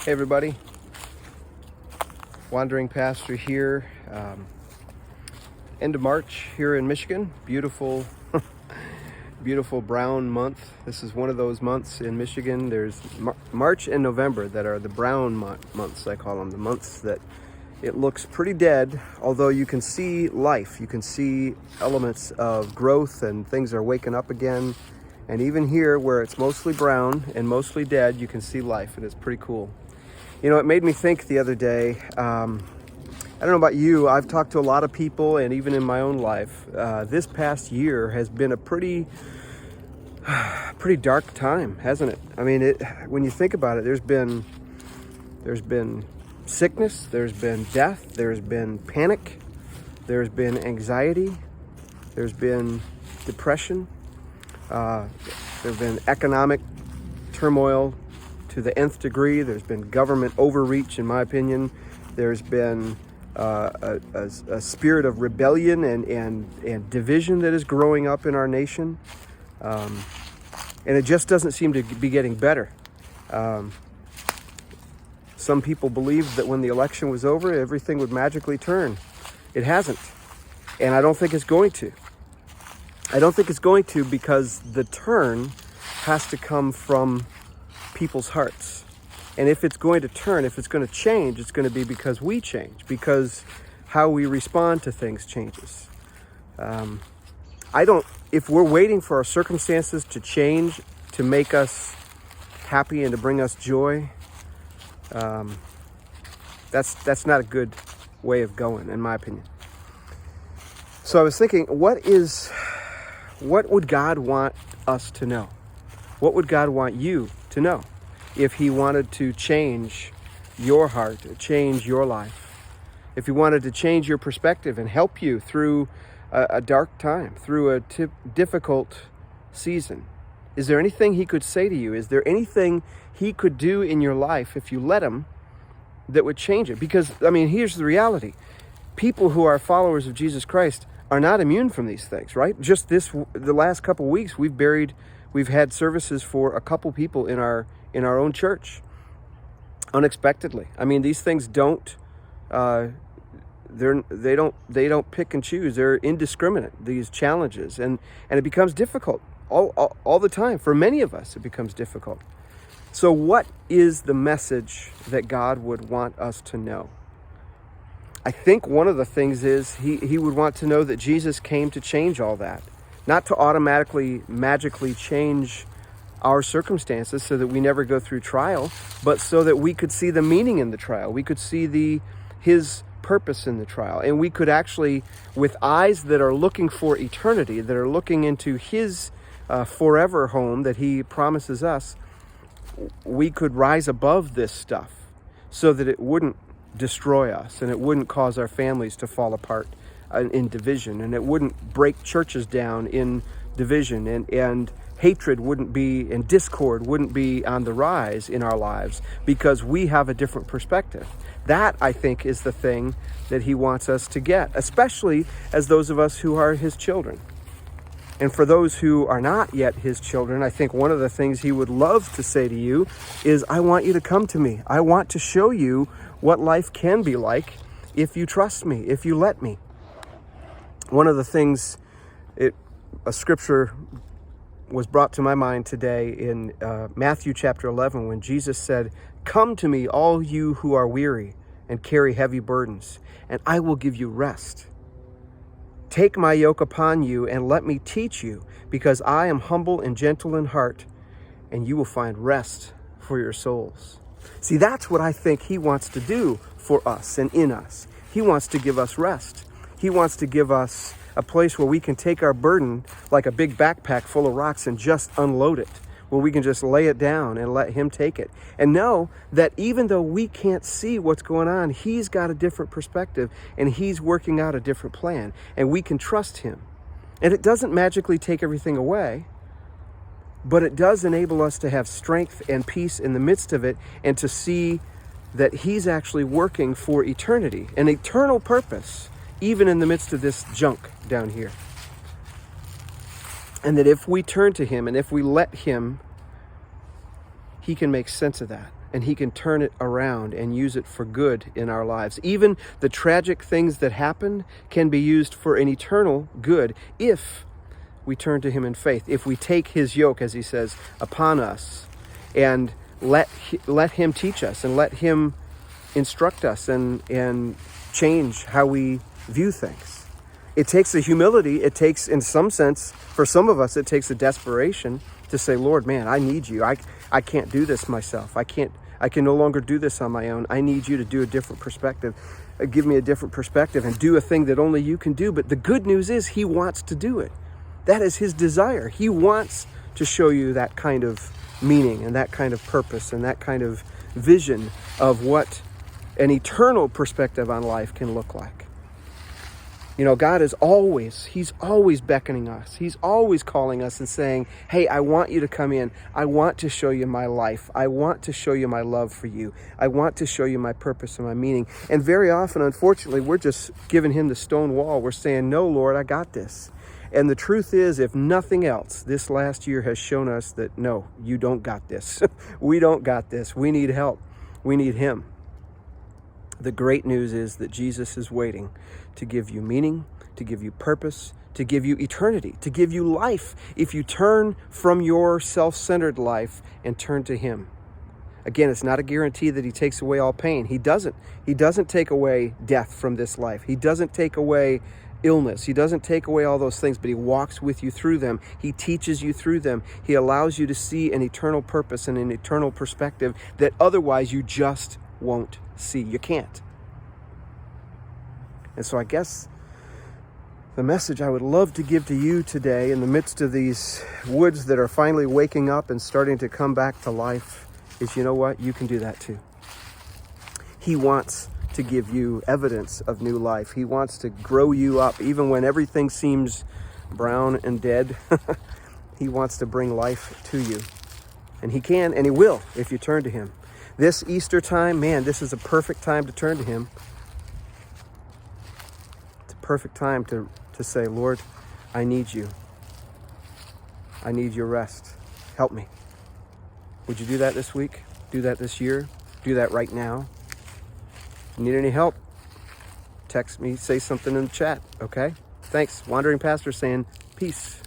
Hey everybody, Wandering Pastor here. End of March here in Michigan. Beautiful, beautiful brown month. This is one of those months in Michigan. There's March and November that are the brown months, I call them. The months that it looks pretty dead, although you can see life. You can see elements of growth and things are waking up again. And even here where it's mostly brown and mostly dead, you can see life, and it's pretty cool. You know, it made me think the other day, I don't know about you, I've talked to a lot of people, and even in my own life, this past year has been a pretty dark time, hasn't it? I mean, when you think about it, there's been sickness, there's been death, there's been panic, there's been anxiety, there's been depression, there's been economic turmoil to the nth degree. There's been government overreach, in my opinion. There's been a spirit of rebellion and division that is growing up in our nation. And it just doesn't seem to be getting better. Some people believed that when the election was over, everything would magically turn. It hasn't. And I don't think it's going to. I don't think it's going to, because the turn has to come from people's hearts. And if it's going to turn, if it's going to change, it's going to be because we change, because how we respond to things changes. If we're waiting for our circumstances to change to make us happy and to bring us joy, that's not a good way of going, in my opinion. So I was thinking, what would God want us to know? What would God want you to know if he wanted to change your heart, change your life? If he wanted to change your perspective and help you through a dark time, through a difficult season? Is there anything he could say to you? Is there anything he could do in your life if you let him that would change it? Because, I mean, here's the reality. People who are followers of Jesus Christ are not immune from these things, right? Just the last couple weeks, we've had services for a couple people in our own church, unexpectedly. I mean, these things don't they don't pick and choose. They're indiscriminate, these challenges, and it becomes difficult all the time. For many of us, it becomes difficult. So what is the message that God would want us to know? I think one of the things is he would want to know that Jesus came to change all that. Not to automatically, magically change our circumstances so that we never go through trial, but so that we could see the meaning in the trial. We could see his purpose in the trial. And we could actually, with eyes that are looking for eternity, that are looking into his forever home that he promises us, we could rise above this stuff so that it wouldn't destroy us, and it wouldn't cause our families to fall apart in division, and it wouldn't break churches down in division, and hatred wouldn't be, and discord wouldn't be on the rise in our lives, because we have a different perspective. That, I think, is the thing that he wants us to get, especially as those of us who are his children. And for those who are not yet his children, I think one of the things he would love to say to you is, I want you to come to me. I want to show you what life can be like if you trust me, if you let me. One of the things, a scripture was brought to my mind today in Matthew chapter 11, when Jesus said, "Come to me, all you who are weary and carry heavy burdens, and I will give you rest. Take my yoke upon you and let me teach you, because I am humble and gentle in heart, and you will find rest for your souls." See, that's what I think he wants to do for us and in us. He wants to give us rest. He wants to give us a place where we can take our burden like a big backpack full of rocks and just unload it, where we can just lay it down and let him take it. And know that even though we can't see what's going on, he's got a different perspective, and he's working out a different plan, and we can trust him. And it doesn't magically take everything away, but it does enable us to have strength and peace in the midst of it, and to see that he's actually working for eternity, an eternal purpose, even in the midst of this junk down here. And that if we turn to him and if we let him, he can make sense of that. and he can turn it around and use it for good in our lives. Even the tragic things that happen can be used for an eternal good if we turn to him in faith, if we take his yoke, as he says, upon us, and let him teach us and let him instruct us and change how we view things. It takes a humility. It takes, in some sense, for some of us, it takes a desperation to say, Lord, man, I need you. I can't do this myself. I can no longer do this on my own. I need you to do a different perspective. Give me a different perspective and do a thing that only you can do. But the good news is he wants to do it. That is his desire. He wants to show you that kind of meaning and that kind of purpose and that kind of vision of what an eternal perspective on life can look like. You know, God is he's always beckoning us. He's always calling us and saying, hey, I want you to come in. I want to show you my life. I want to show you my love for you. I want to show you my purpose and my meaning. And very often, unfortunately, we're just giving him the stone wall. We're saying, no, Lord, I got this. And the truth is, if nothing else, this last year has shown us that, no, you don't got this. We don't got this. We need help. We need him. The great news is that Jesus is waiting to give you meaning, to give you purpose, to give you eternity, to give you life if you turn from your self-centered life and turn to him. Again, it's not a guarantee that he takes away all pain. He doesn't. He doesn't take away death from this life. He doesn't take away illness. He doesn't take away all those things, but he walks with you through them. He teaches you through them. He allows you to see an eternal purpose and an eternal perspective that otherwise you just won't see. You can't. And so I guess the message I would love to give to you today in the midst of these woods that are finally waking up and starting to come back to life is, you know what? You can do that too. He wants to give you evidence of new life. He wants to grow you up even when everything seems brown and dead. He wants to bring life to you. And he can and he will if you turn to him. This Easter time, man, this is a perfect time to turn to him. It's a perfect time to say, Lord, I need you. I need your rest. Help me. Would you do that this week? Do that this year? Do that right now? If you need any help, text me, say something in the chat, okay? Thanks. Wandering Pastor saying, peace.